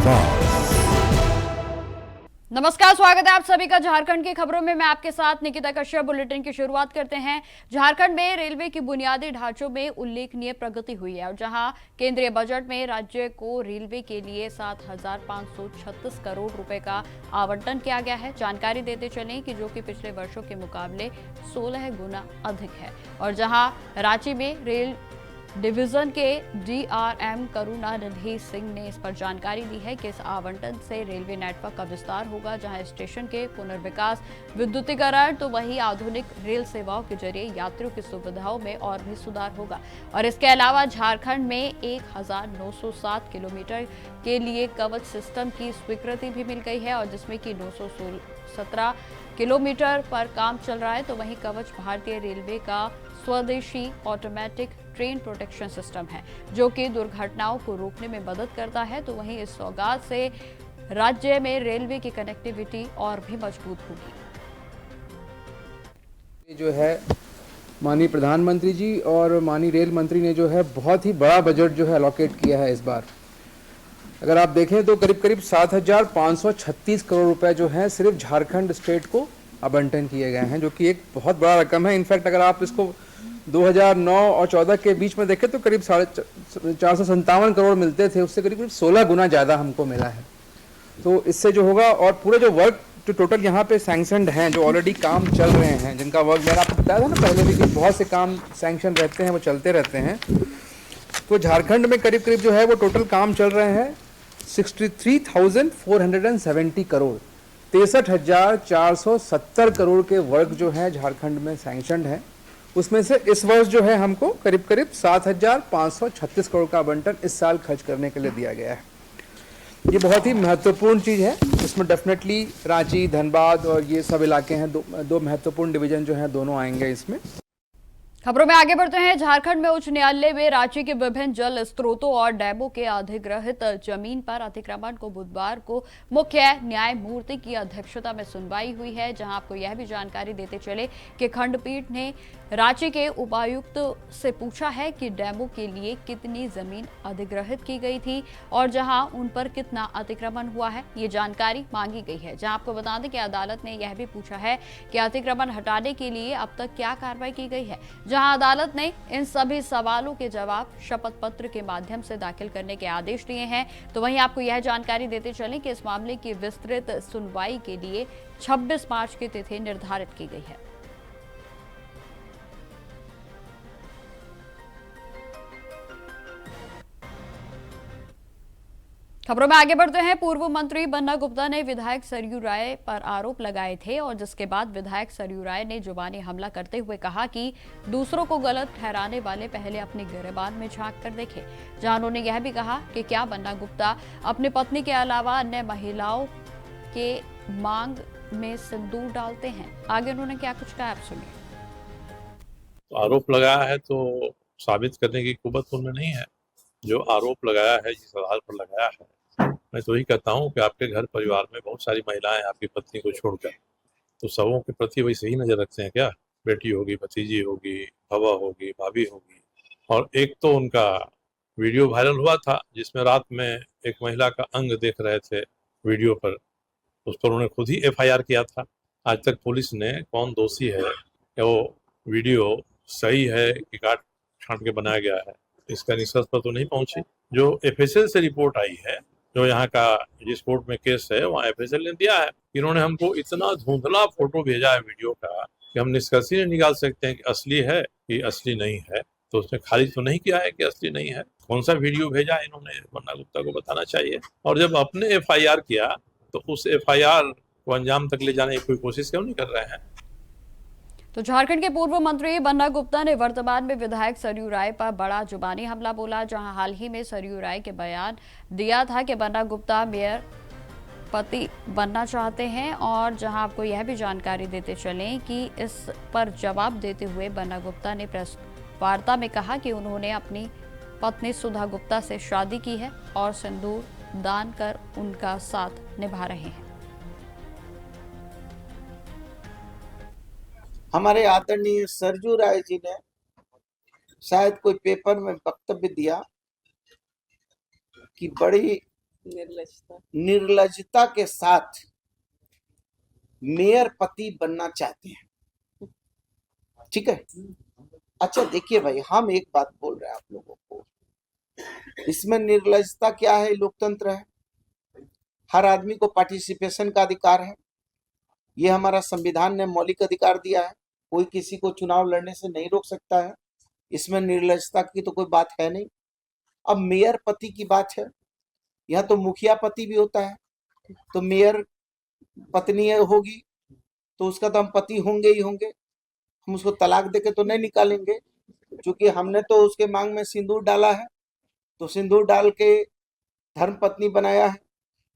आवाज। नमस्कार, स्वागत है आप सभी का झारखंड की खबरों में। मैं आपके साथ निकिता कश्यप। बुलेटिन की शुरुआत करते हैं। झारखंड में रेलवे की बुनियादी ढांचों में उल्लेखनीय प्रगति हुई है और जहां केंद्रीय बजट में राज्य को रेलवे के लिए 7,536 करोड़ रुपए का आवंटन किया गया है। जानकारी देते चलें कि जो कि पिछले वर्षों के मुकाबले 16 गुना अधिक है और जहां रांची में रेल डिवीजन के डीआरएम करुणानिधि सिंह ने इस पर जानकारी दी है कि इस आवंटन से रेलवे नेटवर्क का विस्तार होगा, जहां स्टेशन के पुनर्विकास, विद्युतीकरण तो वहीं आधुनिक रेल सेवाओं के जरिए यात्रियों की सुविधाओं में और भी सुधार होगा। और इसके अलावा झारखंड में 1907 किलोमीटर के लिए कवच सिस्टम की स्वीकृति भी मिल गई है और जिसमें कि 917 किलोमीटर पर काम चल रहा है। तो वहीं कवच भारतीय रेलवे का स्वदेशी ऑटोमेटिक ट्रेन प्रोटेक्शन सिस्टम है जो कि दुर्घटनाओं को रोकने में मदद करता है। तो वहीं इस सौगात से राज्य में रेलवे की कनेक्टिविटी और भी मजबूत होगी। जो है माननीय प्रधानमंत्री जी और माननीय रेल मंत्री ने जो है बहुत ही बड़ा बजट जो है अलॉकेट किया है इस बार। अगर आप देखें तो करीब करीब 7,536 करोड़ रुपए जो है सिर्फ झारखंड स्टेट को आवंटन किए गए हैं, जो कि एक बहुत बड़ा रकम है। इनफैक्ट अगर आप इसको 2009 और 14 के बीच में देखें तो करीब 457 करोड़ मिलते थे, उससे करीब करीब 16 गुना ज़्यादा हमको मिला है। तो इससे जो होगा और पूरे जो वर्क जो टोटल यहाँ पे सैंक्शनड हैं, जो ऑलरेडी काम चल रहे हैं, जिनका वर्क मैंने आपको बताया था ना पहले भी कि बहुत से काम सैंक्शन रहते हैं, वो चलते रहते हैं। तो झारखंड में करीब करीब जो है वो टोटल काम चल रहे हैं 63,470 करोड़, 63,470 करोड़ के वर्क जो है झारखंड में सैंक्शनड है। उसमें से इस वर्ष जो है हमको करीब करीब 7,536 करोड़ का आवंटन इस साल खर्च करने के लिए दिया गया है। ये बहुत ही महत्वपूर्ण चीज़ है। इसमें डेफिनेटली रांची, धनबाद और ये सब इलाके हैं, दो महत्वपूर्ण डिवीजन जो हैं दोनों आएंगे इसमें। खबरों में आगे बढ़ते हैं। झारखंड में उच्च न्यायालय में रांची के विभिन्न जल स्रोतों और डैमों के अधिग्रहित जमीन पर अतिक्रमण को बुधवार को मुख्य न्यायमूर्ति की अध्यक्षता में सुनवाई हुई है, जहां आपको यह भी जानकारी देते चले कि खंडपीठ ने रांची के उपायुक्त से पूछा है कि डैमों के लिए कितनी जमीन अधिग्रहित की गई थी और जहां उन पर कितना अतिक्रमण हुआ है, ये जानकारी मांगी गई है। जहां आपको बता दें कि अदालत ने यह भी पूछा है कि अतिक्रमण हटाने के लिए अब तक क्या कार्रवाई की गई है, जहां अदालत ने इन सभी सवालों के जवाब शपथ पत्र के माध्यम से दाखिल करने के आदेश दिए हैं। तो वहीं आपको यह जानकारी देते चलें कि इस मामले की विस्तृत सुनवाई के लिए 26 मार्च की तिथि निर्धारित की गई है। खबरों में आगे बढ़ते हैं। पूर्व मंत्री बन्ना गुप्ता ने विधायक सरयू राय पर आरोप लगाए थे और जिसके बाद विधायक सरयू राय ने जुबानी हमला करते हुए कहा कि दूसरों को गलत ठहराने वाले पहले अपने गिरेबान में झांक कर देखें। जहां उन्होंने यह भी कहा कि क्या बन्ना गुप्ता अपनी पत्नी के अलावा अन्य महिलाओं के मांग में सिंदूर डालते हैं। आगे उन्होंने क्या कुछ कहा, आप सुनिए। आरोप लगाया है तो साबित करने की कुवत उनमें नहीं है। जो आरोप लगाया है, जिस आधार पर लगाया है, मैं तो यही कहता हूँ कि आपके घर परिवार में बहुत सारी महिलाएं आपकी पत्नी को छोड़कर, तो सबों के प्रति वैसे ही नजर रखते हैं क्या? बेटी होगी, भतीजी होगी, भवा होगी, भाभी होगी। और एक तो उनका वीडियो वायरल हुआ था जिसमें रात में एक महिला का अंग देख रहे थे वीडियो पर, उस पर उन्होंने खुद ही FIR किया था। आज तक पुलिस ने कौन दोषी है, क्या वो वीडियो सही है कि काट छांट के बनाया गया है, इसका निष्कर्ष पर तो नहीं पहुंची। जो FSL से रिपोर्ट आई है, जो यहाँ का जिस कोर्ट में केस है वहाँ FSL ने दिया है, इन्होंने हमको इतना धुंधला फोटो भेजा है वीडियो का कि हम निष्कर्ष ही नहीं निकाल सकते हैं कि असली है कि असली नहीं है। तो उसने खाली तो नहीं किया है कि असली नहीं है। कौन सा वीडियो भेजा इन्होंने, बन्ना गुप्ता को बताना चाहिए। और जब अपने FIR किया तो उस FIR को अंजाम तक ले जाने की कोई कोशिश क्यों नहीं कर रहे हैं। तो झारखंड के पूर्व मंत्री बन्ना गुप्ता ने वर्तमान में विधायक सरयू राय पर बड़ा जुबानी हमला बोला, जहां हाल ही में सरयू राय के बयान दिया था कि बन्ना गुप्ता मेयर पति बनना चाहते हैं और जहां आपको यह भी जानकारी देते चलें कि इस पर जवाब देते हुए बन्ना गुप्ता ने प्रेस वार्ता में कहा कि उन्होंने अपनी पत्नी सुधा गुप्ता से शादी की है और सिंदूर दान कर उनका साथ निभा रहे हैं। हमारे आदरणीय सरयू राय जी ने शायद कोई पेपर में वक्तव्य दिया कि बड़ी निर्लजता के साथ मेयर पति बनना चाहते हैं। ठीक है, अच्छा देखिए भाई, हम एक बात बोल रहे हैं आप लोगों को, इसमें निर्लजता क्या है? लोकतंत्र है, हर आदमी को पार्टिसिपेशन का अधिकार है, ये हमारा संविधान ने मौलिक अधिकार दिया है, कोई किसी को चुनाव लड़ने से नहीं रोक सकता है, इसमें निर्लजता की तो कोई बात है नहीं। अब मेयर पति की बात है, यह तो मुखिया पति भी होता है, तो मेयर पत्नी होगी तो उसका तो हम पति होंगे ही होंगे, हम उसको तलाक देके तो नहीं निकालेंगे, क्योंकि हमने तो उसके मांग में सिंदूर डाला है, तो सिंदूर डाल के धर्म पत्नी बनाया है।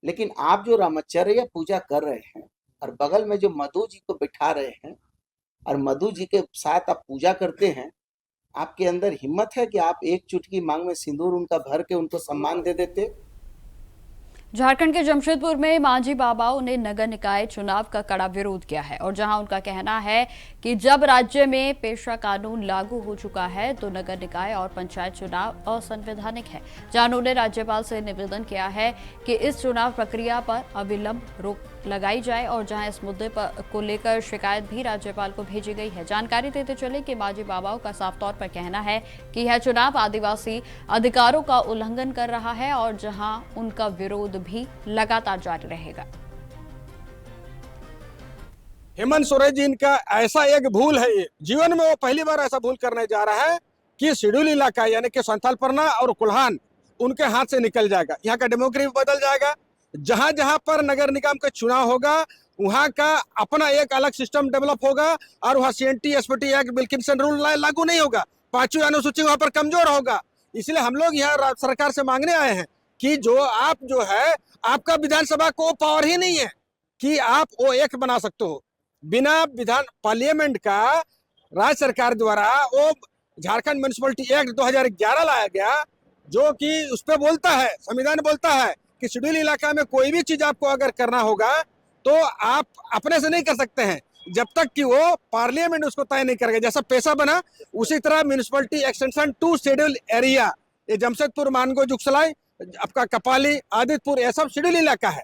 लेकिन आप जो रामचर्या पूजा कर रहे हैं और बगल में जो मधु जी को बिठा रहे हैं और मधु जी के साथ आप पूजा करते हैं, आपके अंदर हिम्मत है कि आप एक चुटकी मांग में सिंदूर उनका भर के उनको सम्मान दे देते? झारखंड के जमशेदपुर में मांझी बाबाओं ने नगर निकाय चुनाव का कड़ा विरोध किया है और जहां उनका कहना है कि जब राज्य में पेशा कानून लागू हो चुका है तो नगर निकाय और पंचायत चुनाव असंवैधानिक है। जहां उन्होंने राज्यपाल से निवेदन किया है कि इस चुनाव प्रक्रिया पर अविलंब रोक लगाई जाए और जहां इस मुद्दे को लेकर शिकायत भी राज्यपाल को भेजी गई है। जानकारी देते चले कि मांझी बाबाओं का साफ तौर पर कहना है कि यह चुनाव आदिवासी अधिकारों का उल्लंघन कर रहा है और जहां उनका विरोध भी लगातार जारी रहेगा। हेमंत सोरेन जी, इनका ऐसा एक भूल है, ये जीवन में वो पहली बार ऐसा भूल करने जा रहा है कि शेड्यूल इलाका यानी कि संथाल परना और कुल्हान उनके हाथ से निकल जाएगा, यहाँ का डेमोग्राफी बदल जाएगा। जहां जहां पर नगर निगम का चुनाव होगा वहां का अपना एक अलग सिस्टम डेवलप होगा और वहां CNT SPT act Wilkinson rule लागू नहीं होगा, 5वीं अनुसूची वहां पर कमजोर होगा। इसलिए हम लोग यहाँ सरकार से मांगने आए हैं कि जो आप जो है, आपका विधानसभा को पावर ही नहीं है कि आप वो एक बना सकते हो। बिना विधान पार्लियामेंट का राज्य सरकार द्वारा वो झारखंड म्युनिसिपलिटी एक्ट 2011 लाया गया, जो कि उस पर बोलता है, संविधान बोलता है कि शेड्यूल इलाका में कोई भी चीज आपको अगर करना होगा तो आप अपने से नहीं कर सकते हैं जब तक कि वो पार्लियामेंट उसको तय नहीं करेगा। जैसा पेशा बना उसी तरह municipality extension to schedule area, ये जमशेदपुर, मानगो, जुगसलाई, आपका कपाली, आदितपुर, ये सब शेड्यूल इलाका है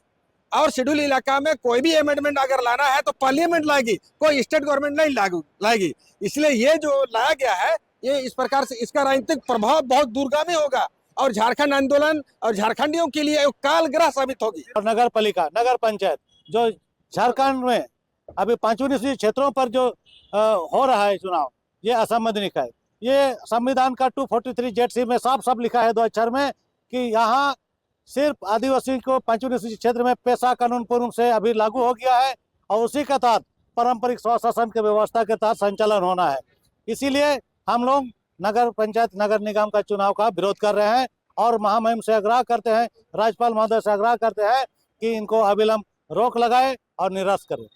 और शेड्यूल इलाका में कोई भी अमेंडमेंट अगर लाना है तो पार्लियामेंट लाएगी, कोई स्टेट गवर्नमेंट नहीं लाएगी। इसलिए ये जो लाया गया है, ये इस प्रकार से इसका राजनीतिक प्रभाव बहुत दूरगामी होगा और झारखंड आंदोलन और झारखंडियों के लिए कालग्रह साबित होगी। और नगर पालिका, नगर पंचायत जो झारखंड में अभी 5वीं क्षेत्रों पर जो हो रहा है चुनाव, ये असंवैधानिक है। ये संविधान का 243 जेड में साफ साफ लिखा है 2 अक्षर में कि यहाँ सिर्फ आदिवासी को 5वीं क्षेत्र में पेशा कानून पूर्ण से अभी लागू हो गया है और उसी के तहत पारंपरिक स्वशासन की व्यवस्था के तहत संचालन होना है। इसीलिए हम लोग नगर पंचायत, नगर निगम का चुनाव का विरोध कर रहे हैं और महामहिम से आग्रह करते हैं, राज्यपाल महोदय से आग्रह करते हैं कि इनको अविलंब रोक लगाए और निरस्त करें।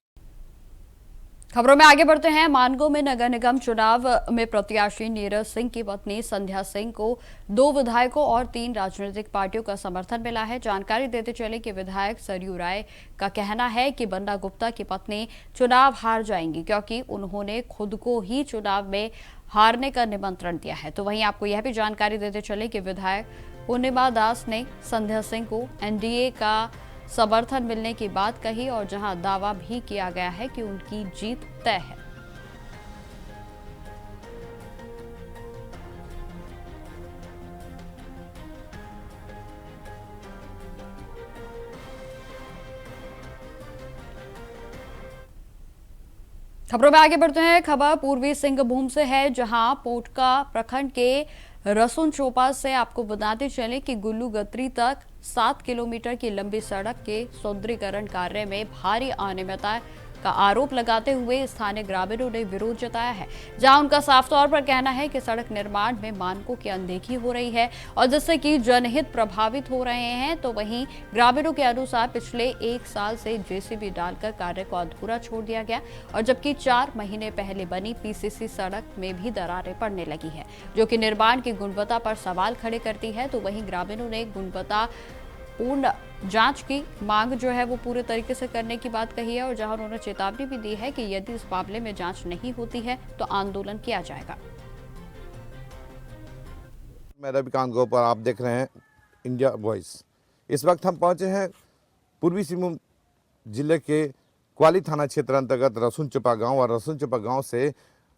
खबरों में आगे बढ़ते हैं। मानगो में नगर निगम चुनाव में प्रत्याशी नीरज सिंह की पत्नी संध्या सिंह को 2 विधायकों और 3 राजनीतिक पार्टियों का समर्थन मिला है। जानकारी देते चले कि विधायक सरयू राय का कहना है कि बन्ना गुप्ता की पत्नी चुनाव हार जाएंगी क्योंकि उन्होंने खुद को ही चुनाव में हारने का निमंत्रण दिया है। तो वहीं आपको यह भी जानकारी देते चले कि विधायक पूर्णिमा दास ने संध्या सिंह को एनडीए का समर्थन मिलने की बात कही और जहां दावा भी किया गया है कि उनकी जीत तय है। खबरों में आगे बढ़ते हैं। खबर पूर्वी सिंहभूम से है, जहां पोटका प्रखंड के रसुन चोपा से आपको बताते चले कि गुल्लू गत्री तक 7 किलोमीटर की लंबी सड़क के सौंदर्यीकरण कार्य में भारी अनियमितता का आरोप लगाते हुए स्थानीय ग्रामीणों ने विरोध जताया है, जहां उनका साफ तौर पर कहना है कि सड़क निर्माण में मानकों की अनदेखी हो रही है और जिससे कि जनहित प्रभावित हो रहे हैं। तो वहीं ग्रामीणों के अनुसार पिछले 1 साल से जेसीबी डालकर कार्य को अधूरा छोड़ दिया गया और जबकि 4 महीने पहले बनी पीसीसी सड़क में भी दरारें पड़ने लगी है, जो कि निर्माण की गुणवत्ता पर सवाल खड़े करती है। तो वहीं ग्रामीणों ने गुणवत्ता पूर्ण जांच की मांग जो है वो पूरे तरीके से करने की बात कही है और जहां उन्होंने चेतावनी भी दी है कि यदि इस मामले में जांच नहीं होती है तो आंदोलन किया जाएगा। मैं रविकांत गोपाल, आप देख रहे हैं इंडिया वॉइस। इस वक्त हम पहुंचे हैं पूर्वी सिंहभूम जिले के क्वाली थाना क्षेत्र अंतर्गत रसूनचपा गांव, और रसूनचपा गांव से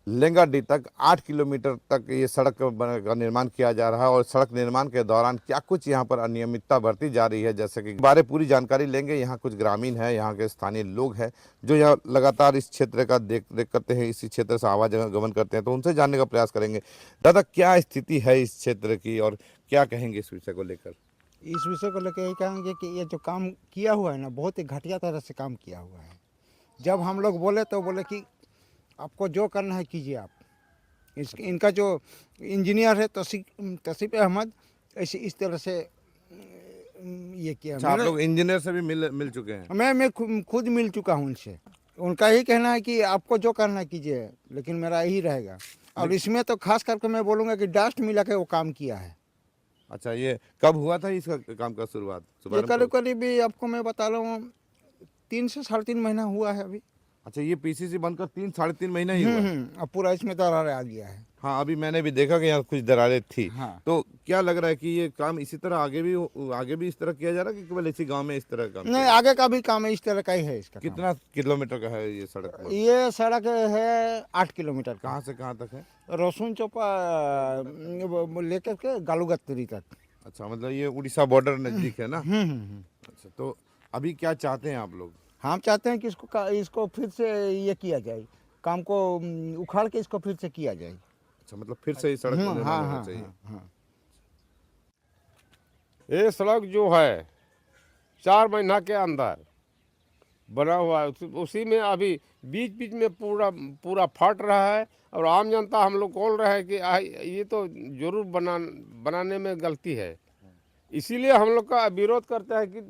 लेंगाडी तक 8 किलोमीटर तक ये सड़क का निर्माण किया जा रहा है। और सड़क निर्माण के दौरान क्या कुछ यहाँ पर अनियमितता बरती जा रही है, जैसे कि बारे पूरी जानकारी लेंगे। यहाँ कुछ ग्रामीण हैं, यहाँ के स्थानीय लोग हैं जो यहाँ लगातार इस क्षेत्र का देख रेख करते हैं, इसी क्षेत्र से आवागमन करते हैं, तो उनसे जानने का प्रयास करेंगे। दादा, क्या स्थिति है इस क्षेत्र की और क्या कहेंगे इस विषय को लेकर? इस विषय को लेकर यही कहेंगे कि ये जो काम किया हुआ है ना, बहुत ही घटिया तरह से काम किया हुआ है। जब हम लोग बोले तो बोले कि आपको जो करना है कीजिए आप। इनका जो इंजीनियर है तसीफ अहमद, ऐसे इस तरह से ये किया। आप लोग इंजीनियर से भी मिल चुके हैं? मैं खुद मिल चुका हूँ उनसे। उनका ही कहना है कि आपको जो करना है कीजिए, लेकिन मेरा यही रहेगा। और इसमें तो खास करके मैं बोलूँगा कि डस्ट मिला के वो काम किया है। अच्छा, ये कब हुआ था इसका काम का शुरुआत? ये करीब भी आपको मैं बता रहा हूँ 3 से 3.5 महीना हुआ है अभी। अच्छा, ये पीसीसी बनकर 3-3.5 महीना ही हुआ? अब पूरा इसमें दरारें आ गया है। हाँ, अभी मैंने भी देखा कि यहाँ कुछ दरारें थी। हाँ। तो क्या लग रहा है कि ये काम इसी तरह आगे भी इस तरह किया जा रहा है कि केवल इसी गांव में इस तरह का काम? नहीं, आगे का भी काम इस तरह का ही है इसका। कितना किलोमीटर का है ये सड़क? ये सड़क है 8 किलोमीटर। कहाँ से कहाँ तक है? रसूनचपा लेकर के गालूगत्तरी तक। अच्छा, मतलब ये उड़ीसा बॉर्डर नजदीक है ना? अच्छा, तो अभी क्या चाहते हैं आप लोग? हम चाहते हैं कि इसको फिर से ये किया जाए, काम को उखाड़ के इसको फिर से किया जाए। अच्छा, मतलब फिर से सड़क निर्माण होना चाहिए। ये सड़क जो है 4 महीना के अंदर बना हुआ है, उसी में अभी बीच बीच में पूरा फट रहा है। और आम जनता हम लोग बोल रहे हैं कि ये तो जरूर बनाने में गलती है, इसीलिए हम लोग का विरोध करते हैं कि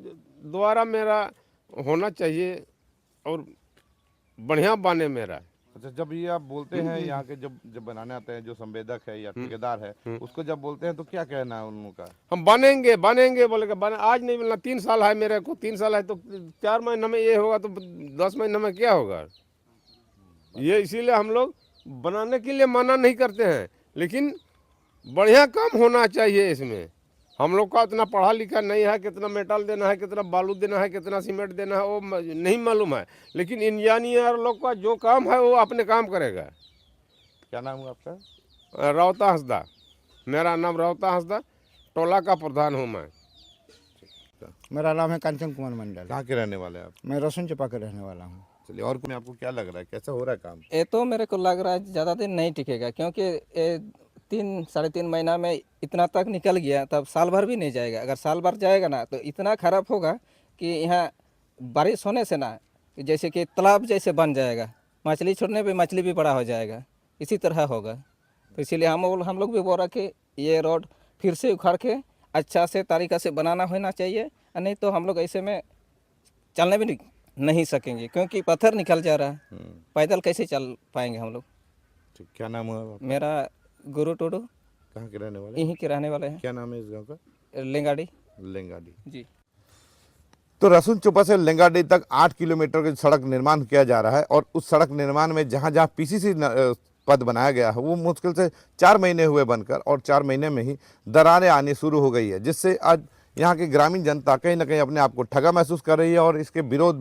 दोबारा मेरा होना चाहिए और बढ़िया बने मेरा। अच्छा, जब ये आप बोलते हैं यहाँ के जब बनाने आते हैं जो संवेदक है या ठेकेदार है, उसको जब बोलते हैं तो क्या कहना है उनका? हम बनेंगे बोले कि आज नहीं मिलना, 3 साल है मेरे को, 3 साल है तो 4 महीने में ये होगा तो 10 महीने में क्या होगा? ये इसीलिए हम लोग बनाने के लिए मना नहीं करते हैं, लेकिन बढ़िया काम होना चाहिए इसमें। हम लोग का उतना पढ़ा लिखा नहीं है, कितना मेटल देना है, कितना बालू देना है, कितना सीमेंट देना है, वो नहीं मालूम है। लेकिन इंजीनियर लोग का जो काम है वो अपने काम करेगा। क्या नाम है आपका? रावता हंसदा, मेरा नाम रावता हंसदा, टोला का प्रधान हूँ मैं। मेरा नाम है कांचन कुमार मंडल। कहाँ के रहने वाले हैं आप? मैं रसूनचपा के रहने वाला हूँ। चलिए, और में आपको क्या लग रहा है, कैसा हो रहा है काम? ये तो मेरे को लग रहा है ज़्यादा दिन नहीं टिकेगा, क्योंकि 3-3.5 महीना में इतना तक निकल गया, तब साल भर भी नहीं जाएगा। अगर साल भर जाएगा ना तो इतना ख़राब होगा कि यहाँ बारिश होने से ना जैसे कि तालाब जैसे बन जाएगा, मछली छोड़ने पे मछली भी बड़ा हो जाएगा, इसी तरह होगा। तो इसीलिए हम लोग भी बोल रहे कि ये रोड फिर से उखाड़ के अच्छा से तरीक़ा से बनाना होना चाहिए, नहीं तो हम लोग ऐसे में चलने भी नहीं सकेंगे, क्योंकि पत्थर निकल जा रहा है, पैदल कैसे चल पाएंगे हम लोग। क्या नाम है? मेरा गुरु टोडू। कहाँ के रहने वाले? यहीं के रहने वाले हैं। क्या नाम है इस गांव का? लेंगाडी। जी। तो रसूनचपा से लेंगाडी तक 8 किलोमीटर की सड़क निर्माण किया जा रहा है, और उस सड़क निर्माण में जहाँ जहाँ पीसीसी पद बनाया गया है वो मुश्किल से 4 महीने हुए बनकर, और 4 महीने में ही दरारें आनी शुरू हो गई है, जिससे आज यहाँ की ग्रामीण जनता कहीं ना कहीं अपने आप को ठगा महसूस कर रही है और इसके विरोध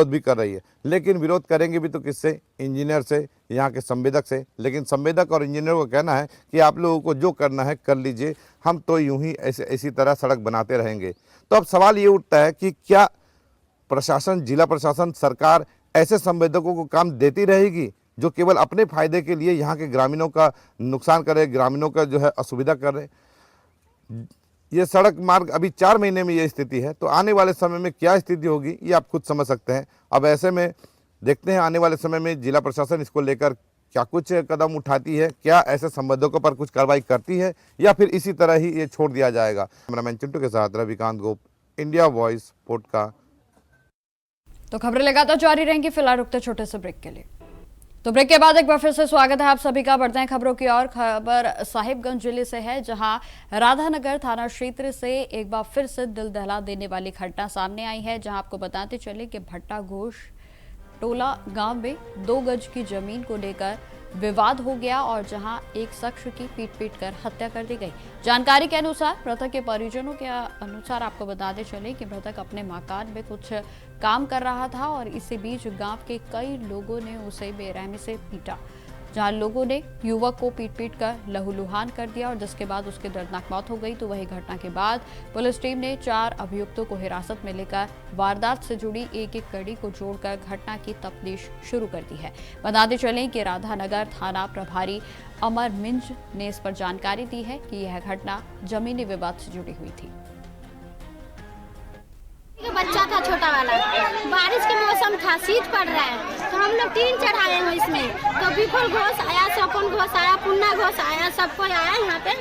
भी कर रही है। लेकिन विरोध करेंगे भी तो किससे? इंजीनियर से, यहाँ के संवेदक से। लेकिन संवेदक और इंजीनियर को कहना है कि आप लोगों को जो करना है कर लीजिए, हम तो यूं ही इसी तरह सड़क बनाते रहेंगे। तो अब सवाल ये उठता है कि क्या प्रशासन, जिला प्रशासन, सरकार ऐसे संवेदकों को काम देती रहेगी जो केवल अपने फायदे के लिए यहाँ के ग्रामीणों का नुकसान करे, ग्रामीणों का जो है असुविधा करे? ये सड़क मार्ग अभी 4 महीने में ये स्थिति है, तो आने वाले समय में क्या स्थिति होगी ये आप खुद समझ सकते हैं। अब ऐसे में देखते हैं आने वाले समय में जिला प्रशासन इसको लेकर क्या कुछ कदम उठाती है, क्या ऐसे संबंधों पर कुछ कार्रवाई करती है, या फिर इसी तरह ही ये छोड़ दिया जाएगा। कैमरामैन चिंटू के साथ रविकांत गोप, इंडिया वॉइस, पोटका। तो खबरें लगातार जारी रहेंगी, फिलहाल रुकते छोटे से ब्रेक के लिए। तो ब्रेक के बाद एक बार फिर से स्वागत है आप सभी का। बढ़ते हैं खबरों की और। खबर साहिबगंज जिले से है, जहां राधानगर थाना क्षेत्र से एक बार फिर से दिल दहला देने वाली घटना सामने आई है। जहां आपको बताते चले कि भट्टा घोष टोला गांव में 2 गज की जमीन को लेकर विवाद हो गया और जहां एक शख्स की पीट कर हत्या कर दी गई। जानकारी के अनुसार मृतक के परिजनों के अनुसार आपको बताते चले कि मृतक अपने मकान में कुछ काम कर रहा था और इसी बीच गांव के कई लोगों ने उसे बेरहमी से पीटा, जहां लोगों ने युवक को पीट कर लहूलुहान कर दिया और जिसके बाद उसकी दर्दनाक मौत हो गई। तो वही घटना के बाद पुलिस टीम ने 4 अभियुक्तों को हिरासत में लेकर वारदात से जुड़ी एक कड़ी को जोड़कर घटना की तफ्तीश शुरू कर दी है। बताते चलें कि राधानगर थाना प्रभारी अमर मिंज ने इस पर जानकारी दी है कि यह घटना जमीनी विवाद से जुड़ी हुई थी। बच्चा था छोटा वाला, बारिश के मौसम था, शीत पड़ रहा है, तो हम लोग टीन चढ़ाए हैं इसमें, तो विपुल घोष आया, सपन घोष आया, पुन्ना घोष आया, सब कोई आया यहाँ पे,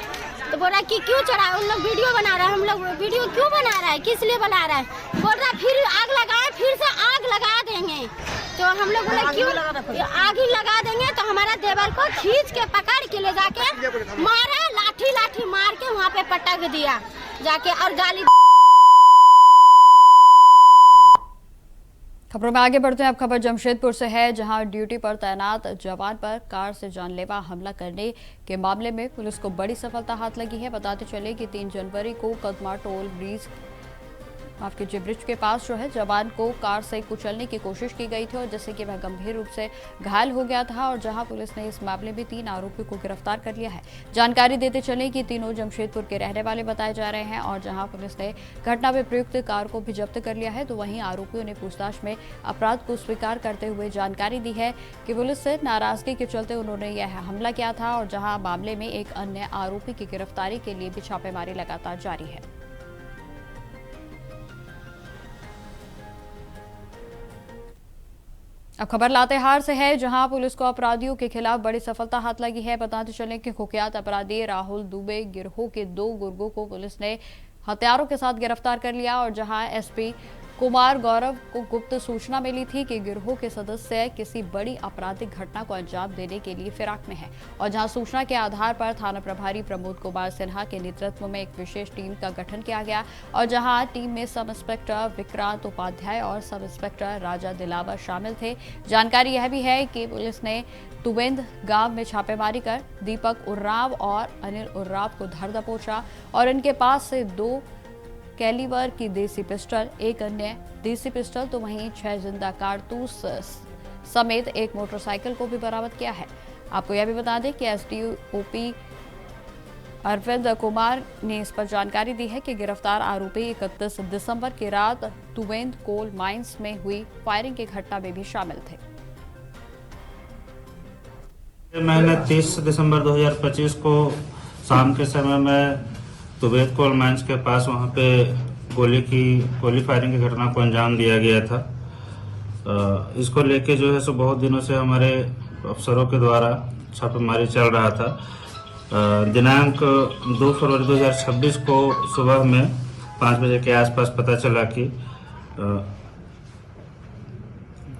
तो बोला कि क्यों चढ़ाए, उन लोग वीडियो बना रहा है, हम लोग वीडियो क्यों बना रहा है, किस लिए बना रहा है, बोल रहा फिर आग लगाए, फिर से आग लगा देंगे, तो हम लोग बोले क्यों आग ही लगा देंगे, तो हमारा देवर को खींच के पकड़ के ले जाके मारा, लाठी मार के वहाँ पे पटक दिया जाके और गाली। खबरों में आगे बढ़ते हैं। अब खबर जमशेदपुर से है, जहां ड्यूटी पर तैनात जवान पर कार से जानलेवा हमला करने के मामले में पुलिस को बड़ी सफलता हाथ लगी है। बताते चले कि 3 जनवरी को कदमा टोल ब्रिज ब्रिज के पास जो है जवान को कार से कुचलने की कोशिश की गई थी और जिससे कि वह गंभीर रूप से घायल हो गया था और जहां पुलिस ने इस मामले में 3 आरोपियों को गिरफ्तार कर लिया है। जानकारी देते चले कि तीनों जमशेदपुर के रहने वाले बताए जा रहे हैं और जहां पुलिस ने घटना में प्रयुक्त कार को भी जब्त कर लिया है, तो वहीं आरोपियों ने पूछताछ में अपराध को स्वीकार करते हुए जानकारी दी है कि पुलिस से नाराजगी के चलते उन्होंने यह हमला किया था और जहां मामले में एक अन्य आरोपी की गिरफ्तारी के लिए भी छापेमारी लगातार जारी है। अब खबर लातेहार से है, जहां पुलिस को अपराधियों के खिलाफ बड़ी सफलता हाथ लगी है। बताते चलें कि कुख्यात अपराधी राहुल दुबे गिरोह के 2 गुर्गों को पुलिस ने हथियारों के साथ गिरफ्तार कर लिया और जहां एसपी कुमार गौरव को गुप्त सूचना मिली थी कि गिरोह के सदस्य किसी बड़ी आपराधिक घटना को अंजाम देने के लिए फिराक में है और जहां सूचना के आधार पर थाना प्रभारी प्रमोद कुमार सिन्हा के नेतृत्व में एक विशेष टीम का गठन किया गया और जहां टीम में सब इंस्पेक्टर विक्रांत उपाध्याय और सब इंस्पेक्टर राजा दिलावर शामिल थे। जानकारी यह भी है कि पुलिस ने तुवेंद गांव में छापेमारी कर दीपक उर्राव और अनिल उर्राव को धर दबोचा और इनके पास से 2 कैलिबर की देसी पिस्टल, एक अन्य देसी पिस्टल, तो वहीं 6 जिंदा कारतूस समेत एक मोटरसाइकिल को भी बरामद किया है। आपको यह भी बता दें कि एसडीओपी अरविंद कुमार ने इस पर जानकारी दी है कि गिरफ्तार आरोपी 31 दिसंबर की रात तुवेंद कोल माइंस में हुई फायरिंग की घटना में भी शामिल थे। मैंने 30 दिसंबर 2025 को शाम के समय में तुवेद कोल माइंस के पास वहाँ पे गोली फायरिंग की घटना को अंजाम दिया गया था। इसको लेके जो है सो बहुत दिनों से हमारे अफसरों के द्वारा छापेमारी चल रहा था। दिनांक 2 फरवरी 2026 को सुबह में 5 बजे के आसपास पता चला कि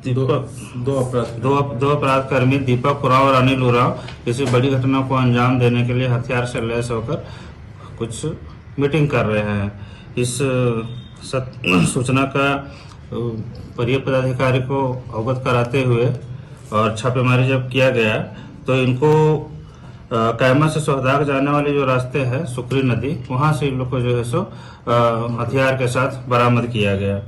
दो अपराध कर्मी दीपक उराव और अनिल उराव किसी बड़ी घटना को अंजाम देने के लिए हथियार से लैस होकर कुछ मीटिंग कर रहे हैं। इस सूचना का वरीय पदाधिकारी को अवगत कराते हुए और छापेमारी जब किया गया तो इनको कैमा से सोहदाग जाने वाले जो रास्ते हैं सुकरी नदी, वहां से इन लोग को जो है सो हथियार के साथ बरामद किया गया।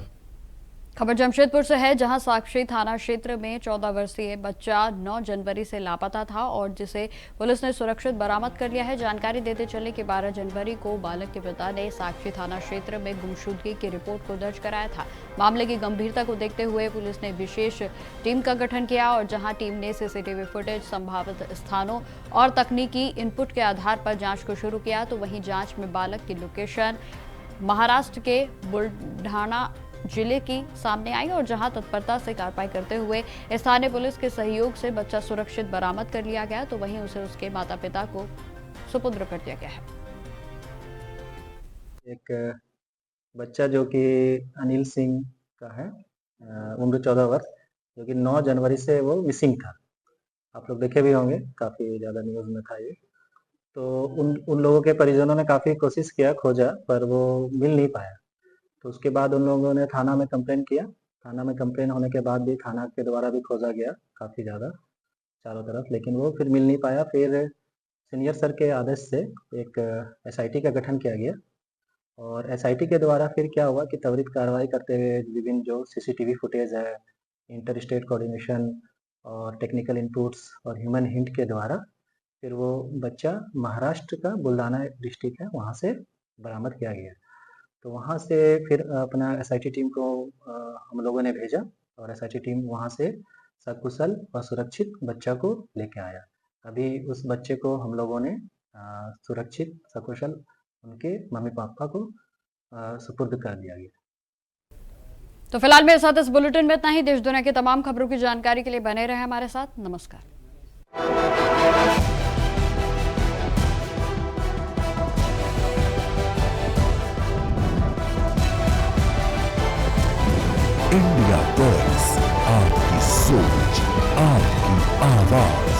खबर जमशेदपुर से है, जहां साक्षी थाना क्षेत्र में 14 वर्षीय बच्चा 9 जनवरी से लापता था और जिसे पुलिस ने सुरक्षित बरामद कर लिया है। जानकारी देते चले कि 12 जनवरी को बालक के पिता ने साक्षी थाना क्षेत्र में गुमशुदगी की रिपोर्ट को दर्ज कराया था। मामले की गंभीरता को देखते हुए पुलिस ने विशेष टीम का गठन किया और जहां टीम ने सीसीटीवी फुटेज, संभावित स्थानों और तकनीकी इनपुट के आधार पर जाँच को शुरू किया, तो वहीं जाँच में बालक की लोकेशन महाराष्ट्र के बुलढाना जिले की सामने आई और जहां तत्परता से कार्रवाई करते हुए स्थानीय पुलिस के सहयोग से बच्चा सुरक्षित बरामद कर लिया गया, तो वहीं उसे उसके माता पिता को सुपुर्द कर दिया गया है। एक बच्चा जो कि अनिल सिंह का है, उम्र 14 वर्ष, जो कि 9 जनवरी से वो मिसिंग था। आप लोग देखे भी होंगे, काफ़ी ज़्यादा न्यूज़ में था ये। तो उन लोगों के परिजनों ने काफ़ी कोशिश किया, खोजा, पर वो मिल नहीं पाया। तो उसके बाद उन लोगों ने थाना में कंप्लेन किया। थाना में कंप्लेन होने के बाद भी थाना के द्वारा भी खोजा गया काफ़ी ज़्यादा, चारों तरफ, लेकिन वो फिर मिल नहीं पाया। फिर सीनियर सर के आदेश से एक SIT का गठन किया गया और SIT के द्वारा फिर क्या हुआ कि त्वरित कार्रवाई करते हुए विभिन्न जो CCTV फुटेज है, इंटर स्टेट कोऑर्डिनेशन और टेक्निकल इनपुट्स और ह्यूमन हिंट के द्वारा फिर वो बच्चा महाराष्ट्र का बुल्डाना डिस्ट्रिक्ट है वहाँ से बरामद किया गया। तो वहाँ से फिर अपना SIT टीम को हम लोगों ने भेजा और SIT टीम वहाँ से सकुशल और सुरक्षित बच्चा को लेके आया। अभी उस बच्चे को हम लोगों ने सुरक्षित सकुशल उनके मम्मी पापा को सुपुर्द कर दिया गया। तो फिलहाल मेरे साथ इस बुलेटिन में इतना ही। देश दुनिया की तमाम खबरों की जानकारी के लिए बने रहे हमारे साथ। नमस्कार। इंडिया बॉयज, आपकी सोच, आपकी आवाज।